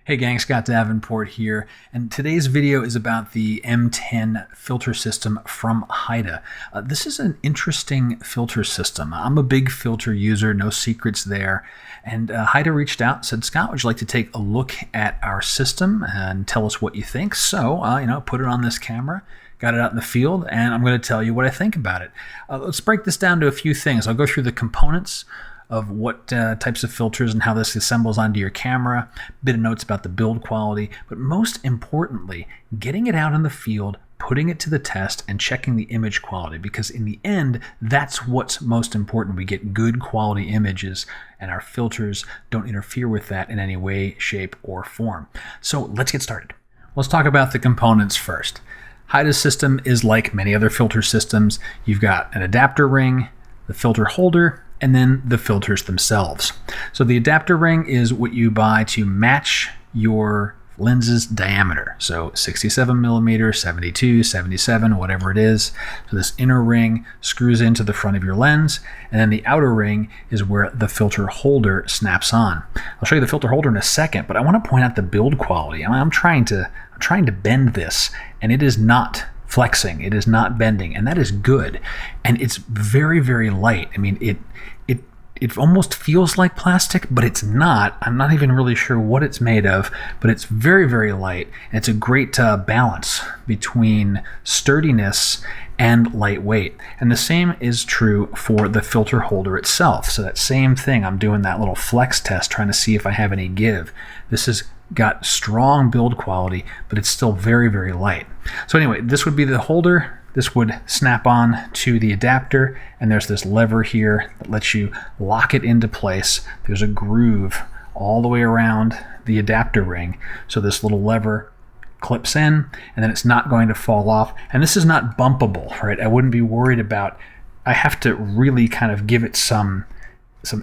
Hey gang, Scott Davenport here, and today's video is about the M10 filter system from Haida. This is an interesting filter system. I'm a big filter user, no secrets there, and Haida reached out and said, Scott, would you like to take a look at our system and tell us what you think? So, put it on this camera, got it out in the field, and I'm going to tell you what I think about it. Let's break this down to a few things. I'll go through the components of what types of filters and how this assembles onto your camera, a bit of notes about the build quality, but most importantly, getting it out in the field, putting it to the test, and checking the image quality, because in the end, that's what's most important. We get good quality images, and our filters don't interfere with that in any way, shape, or form. So let's get started. Let's talk about the components first. Haida's system is like many other filter systems. You've got an adapter ring, the filter holder, and then the filters themselves. So the adapter ring is what you buy to match your lens's diameter. So 67 millimeters, 72, 77, whatever it is. So this inner ring screws into the front of your lens, and then the outer ring is where the filter holder snaps on. I'll show you the filter holder in a second, but I want to point out the build quality. I'm trying to bend this, and it is not flexing, it is not bending, and that is good. And it's very, very light. I mean, it almost feels like plastic, but it's not. I'm not even really sure what it's made of, but it's very, very light. And it's a great balance between sturdiness and lightweight. And the same is true for the filter holder itself. So that same thing, I'm doing that little flex test, trying to see if I have any give. This has got strong build quality, but it's still very, very light. So anyway, this would be the holder. This would snap on to the adapter, and there's this lever here that lets you lock it into place. There's a groove all the way around the adapter ring. So this little lever clips in, and then it's not going to fall off. And this is not bumpable, right? I wouldn't be worried about, I have to really kind of give it some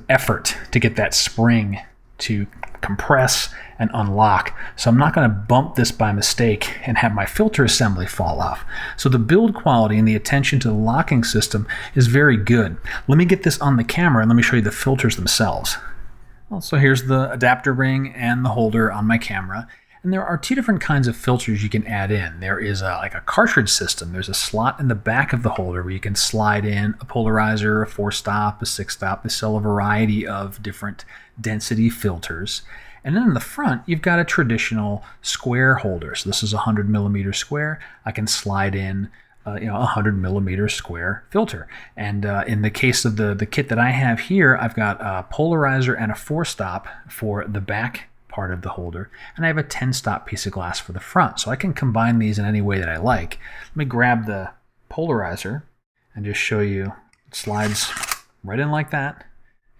effort to get that spring to compress and unlock. So I'm not going to bump this by mistake and have my filter assembly fall off. So the build quality and the attention to the locking system is very good. Let me get this on the camera and let me show you the filters themselves. Well, so here's the adapter ring and the holder on my camera. And there are two different kinds of filters you can add in. There is like a cartridge system. There's a slot in the back of the holder where you can slide in a polarizer, a 4-stop, a 6-stop. They sell a variety of different density filters. And then in the front, you've got a traditional square holder. So this is a 100 millimeter square. I can slide in a 100 millimeter square filter. And in the case of the kit that I have here, I've got a polarizer and a 4-stop for the back part of the holder, and I have a 10-stop piece of glass for the front. So I can combine these in any way that I like. Let me grab the polarizer and just show you. It slides right in like that.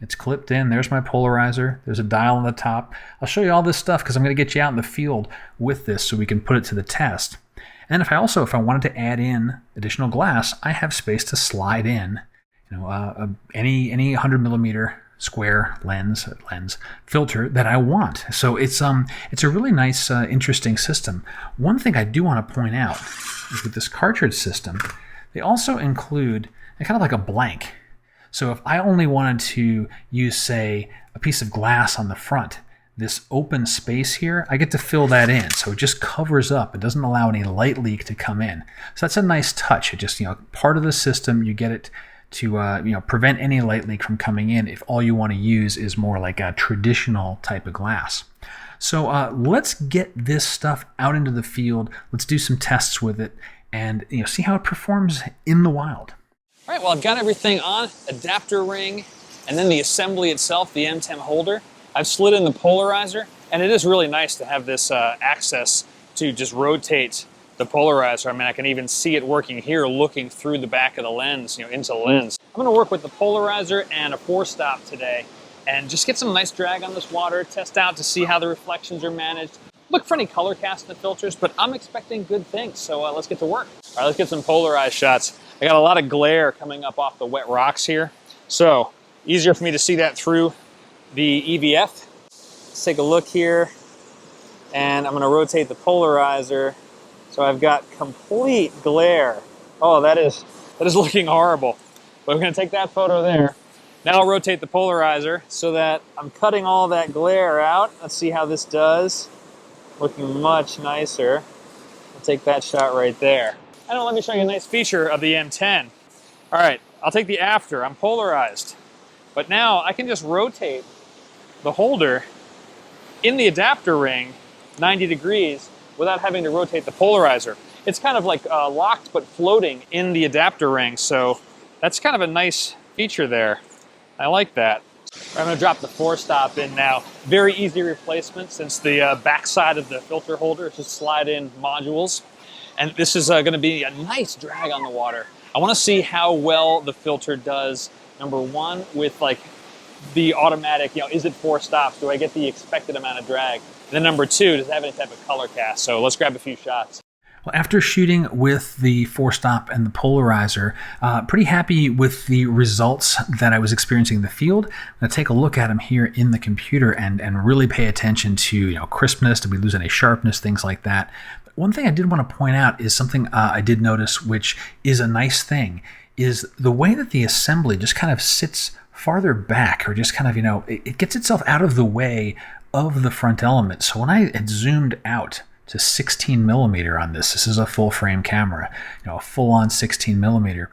It's clipped in. There's my polarizer. There's a dial on the top. I'll show you all this stuff because I'm going to get you out in the field with this so we can put it to the test. And if I wanted to add in additional glass, I have space to slide in any 100 millimeter square lens filter that I want. So it's a really nice, interesting system. One thing I do want to point out is with this cartridge system, they also include kind of like a blank. So if I only wanted to use, say, a piece of glass on the front, this open space here, I get to fill that in. So it just covers up. It doesn't allow any light leak to come in. So that's a nice touch. It just, part of the system, you get it to prevent any light leak from coming in if all you want to use is more like a traditional type of glass. So let's get this stuff out into the field. Let's do some tests with it and see how it performs in the wild. All right, well, I've got everything on, adapter ring, and then the assembly itself, the M10 holder. I've slid in the polarizer, and it is really nice to have this access to just rotate the polarizer. I mean, I can even see it working here, looking through the back of the lens, into the lens. I'm gonna work with the polarizer and a 4-stop today, and just get some nice drag on this water, test out to see how the reflections are managed. Look for any color cast in the filters, but I'm expecting good things, so let's get to work. All right, let's get some polarized shots. I got a lot of glare coming up off the wet rocks here, so easier for me to see that through the EVF. Let's take a look here, and I'm gonna rotate the polarizer. So I've got complete glare. Oh, that is looking horrible. But we're gonna take that photo there. Now I'll rotate the polarizer so that I'm cutting all that glare out. Let's see how this does. looking much nicer. I'll take that shot right there. And let me show you a nice feature of the M10. All right, I'll take the after. I'm polarized. But now I can just rotate the holder in the adapter ring 90 degrees without having to rotate the polarizer. It's kind of like locked but floating in the adapter ring, so that's kind of a nice feature there. I like that. I'm going to drop the 4-stop in now. Very easy replacement since the backside of the filter holder is just slide-in modules. And this is going to be a nice drag on the water. I want to see how well the filter does, number one, with like the automatic, is it 4 stops? Do I get the expected amount of drag? And then number two, does it have any type of color cast? So let's grab a few shots. Well, after shooting with the 4-stop and the polarizer, pretty happy with the results that I was experiencing in the field. I'm going to take a look at them here in the computer and really pay attention to crispness, did we lose any sharpness, things like that. But one thing I did want to point out is something I did notice, which is a nice thing, is the way that the assembly just kind of sits farther back, or just kind of, it gets itself out of the way of the front element. So when I had zoomed out to 16 millimeter on this is a full frame camera, a full-on 16 millimeter,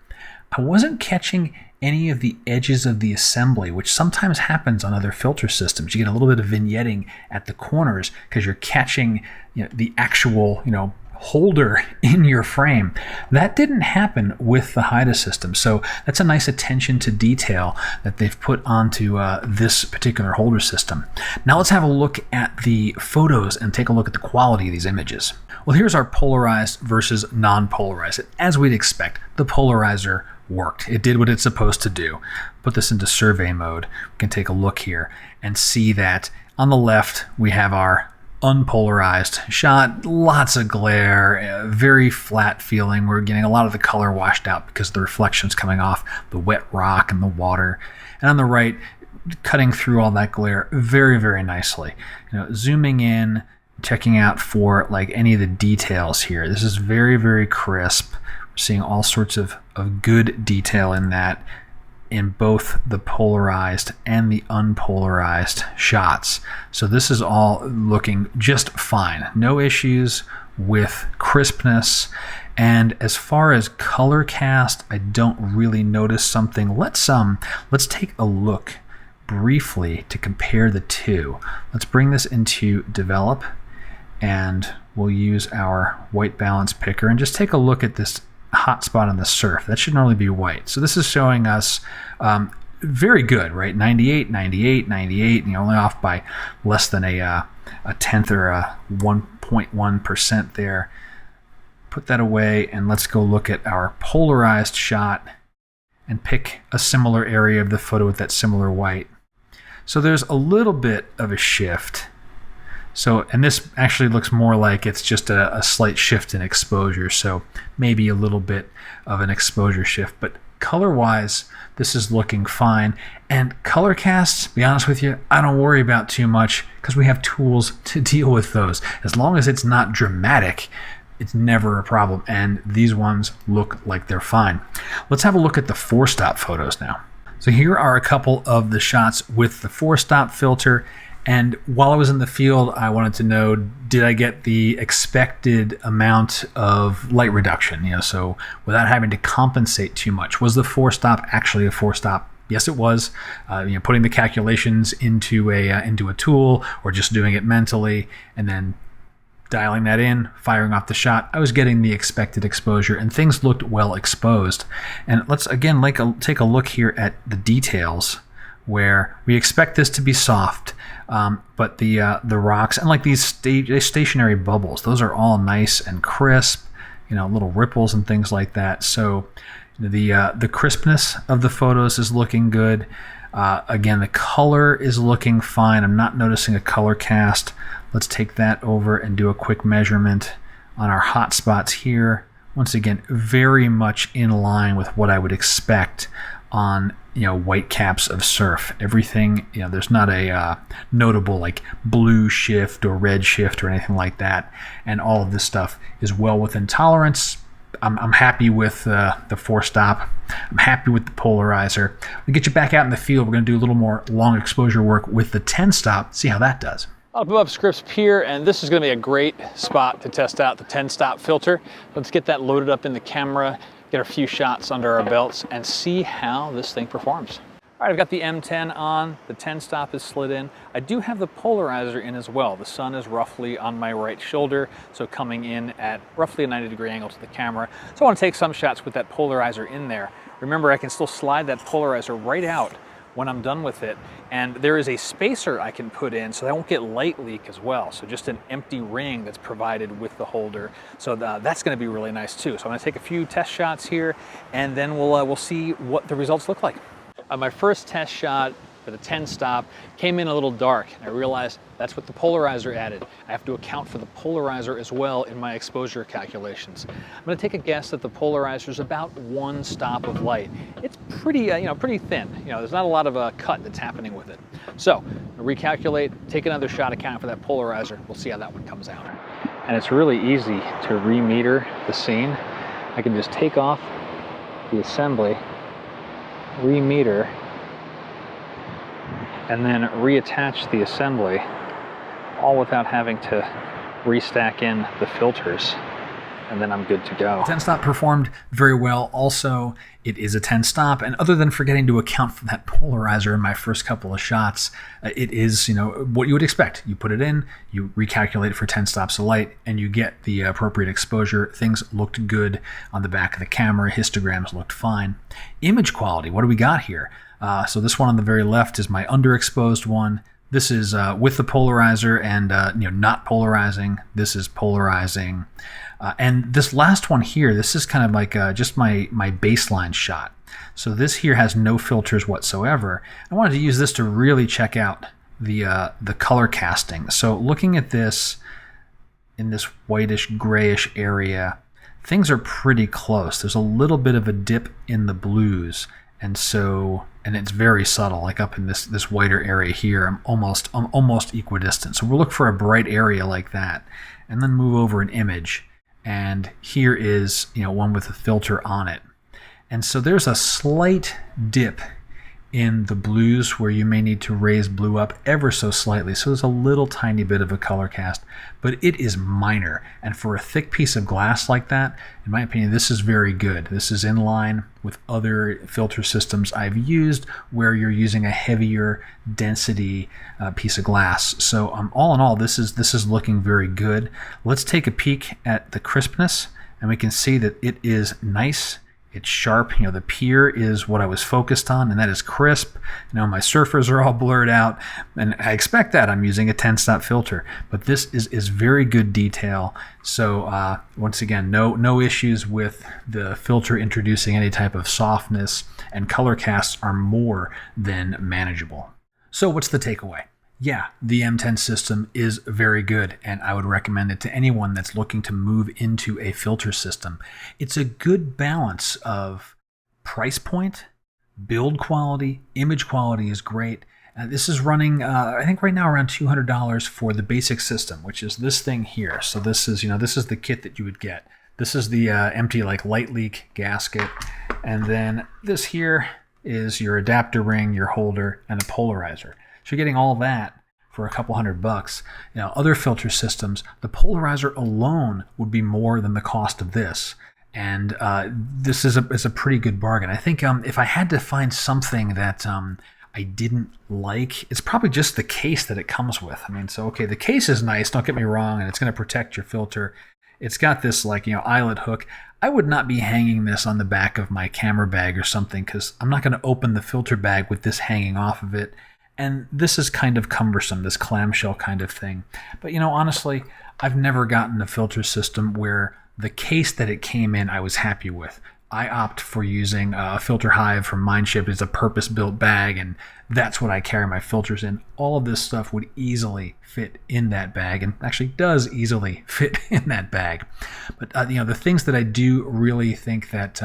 I wasn't catching any of the edges of the assembly, which sometimes happens on other filter systems. You get a little bit of vignetting at the corners because you're catching the actual holder in your frame. That didn't happen with the Haida system, so that's a nice attention to detail that they've put onto this particular holder system. Now let's have a look at the photos and take a look at the quality of these images. Well, here's our polarized versus non-polarized. As we'd expect, the polarizer worked. It did what it's supposed to do. Put this into survey mode. We can take a look here and see that on the left we have our unpolarized shot, lots of glare, very flat feeling. We're getting a lot of the color washed out because the reflections coming off the wet rock and the water. And on the right, cutting through all that glare very, very nicely. Zooming in, checking out for like any of the details here. This is very, very crisp. We're seeing all sorts of good detail in that, in both the polarized and the unpolarized shots. So this is all looking just fine. No issues with crispness. And as far as color cast, I don't really notice something. Let's take a look briefly to compare the two. Let's bring this into develop, and we'll use our white balance picker and just take a look at this hot spot on the surf. That should normally be white. So this is showing us very good, right? 98, 98, 98, only off by less than a tenth or a 1.1% there. Put that away and let's go look at our polarized shot and pick a similar area of the photo with that similar white. So there's a little bit of a shift. So, and this actually looks more like it's just a slight shift in exposure, so maybe a little bit of an exposure shift. But color-wise, this is looking fine. And color casts, to be honest with you, I don't worry about too much because we have tools to deal with those. As long as it's not dramatic, it's never a problem. And these ones look like they're fine. Let's have a look at the 4-stop photos now. So here are a couple of the shots with the 4-stop filter. And while I was in the field, I wanted to know, did I get the expected amount of light reduction? So without having to compensate too much. Was the 4-stop actually a 4-stop? Yes, it was. Putting the calculations into a tool or just doing it mentally and then dialing that in, firing off the shot, I was getting the expected exposure and things looked well exposed. And let's again take a look here at the details where we expect this to be soft, but the rocks and like these stationary bubbles, those are all nice and crisp, little ripples and things like that. So the crispness of the photos is looking good. Again, the color is looking fine. I'm not noticing a color cast. Let's take that over and do a quick measurement on our hot spots here. Once again, very much in line with what I would expect on white caps of surf. Everything, there's not a notable like blue shift or red shift or anything like that. And all of this stuff is well within tolerance. I'm happy with the 4-stop. I'm happy with the polarizer. We'll get you back out in the field. We're going to do a little more long exposure work with the 10-stop, see how that does. I'll move up Scripps Pier, and this is going to be a great spot to test out the 10-stop filter. Let's get that loaded up in the camera, get a few shots under our belts, and see how this thing performs. All right, I've got the M10 on, the 10-stop is slid in. I do have the polarizer in as well. The sun is roughly on my right shoulder, so coming in at roughly a 90-degree angle to the camera. So I want to take some shots with that polarizer in there. Remember, I can still slide that polarizer right out when I'm done with it, and there is a spacer I can put in so that I won't get light leak as well. So just an empty ring that's provided with the holder. So that's going to be really nice too. So I'm going to take a few test shots here, and then we'll see what the results look like. My first test shot for the 10-stop came in a little dark, and I realized that's what the polarizer added. I have to account for the polarizer as well in my exposure calculations. I'm going to take a guess that the polarizer is about 1 stop of light. It's pretty, pretty thin. There's not a lot of cut that's happening with it. So recalculate, take another shot accounting for that polarizer. We'll see how that one comes out. And it's really easy to remeter the scene. I can just take off the assembly, remeter, and then reattach the assembly, all without having to restack in the filters, and then I'm good to go. 10-stop performed very well. Also, it is a 10-stop, and other than forgetting to account for that polarizer in my first couple of shots, it is, what you would expect. You put it in, you recalculate for 10 stops of light, and you get the appropriate exposure. Things looked good on the back of the camera. Histograms looked fine. Image quality, what do we got here? So this one on the very left is my underexposed one. This is with the polarizer and not polarizing. This is polarizing. And this last one here, this is kind of like just my baseline shot. So this here has no filters whatsoever. I wanted to use this to really check out the color casting. So looking at this in this whitish grayish area, things are pretty close. There's a little bit of a dip in the blues. And it's very subtle, like up in this whiter area here. I'm almost equidistant. So we'll look for a bright area like that, and then move over an image. And here is one with a filter on it. And so there's a slight dip in the blues where you may need to raise blue up ever so slightly. So there's a little tiny bit of a color cast, but it is minor. And for a thick piece of glass like that, in my opinion, this is very good. This is in line with other filter systems I've used where you're using a heavier density piece of glass. So all in all, this is looking very good. Let's take a peek at the crispness, and we can see that it is nice. It's sharp. The pier is what I was focused on, and that is crisp. My surfers are all blurred out, and I expect that. I'm using a 10-stop filter, but this is very good detail. So once again, no issues with the filter introducing any type of softness, and color casts are more than manageable. So what's the takeaway? Yeah, the M10 system is very good, and I would recommend it to anyone that's looking to move into a filter system. It's a good balance of price point, build quality, image quality is great. This is running, I think right now around $200 for the basic system, which is this thing here. So this is, this is the kit that you would get. This is the empty light leak gasket, and then this here is your adapter ring, your holder, and a polarizer. So you're getting all that for a couple $100. Other filter systems, the polarizer alone would be more than the cost of this. And this is a pretty good bargain. I think if I had to find something that I didn't like, it's probably just the case that it comes with. Okay, the case is nice, don't get me wrong, and it's going to protect your filter. It's got this eyelet hook. I would not be hanging this on the back of my camera bag or something, because I'm not going to open the filter bag with this hanging off of it. And this is kind of cumbersome, this clamshell kind of thing. But honestly, I've never gotten a filter system where the case that it came in I was happy with. I opt for using a Filter Hive from Mindship. It's a purpose-built bag, and that's what I carry my filters in. All of this stuff would easily fit in that bag, and actually does easily fit in that bag. But the things that I do really think that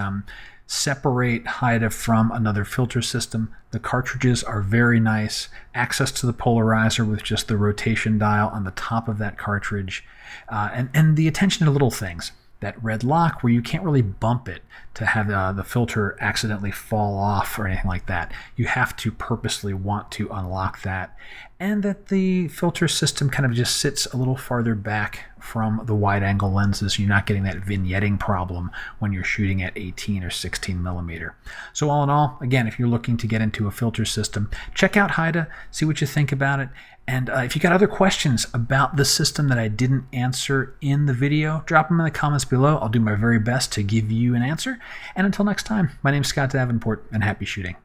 separate Haida from another filter system, the cartridges are very nice. Access to the polarizer with just the rotation dial on the top of that cartridge, and the attention to little things. That red lock where you can't really bump it to have the filter accidentally fall off or anything like that. You have to purposely want to unlock that. and that the filter system kind of just sits a little farther back from the wide-angle lenses. You're not getting that vignetting problem when you're shooting at 18 or 16 millimeter. So all in all, again, if you're looking to get into a filter system, check out Haida, see what you think about it. And if you got other questions about the system that I didn't answer in the video, drop them in the comments below. I'll do my very best to give you an answer. And until next time, my name's Scott Davenport, and happy shooting.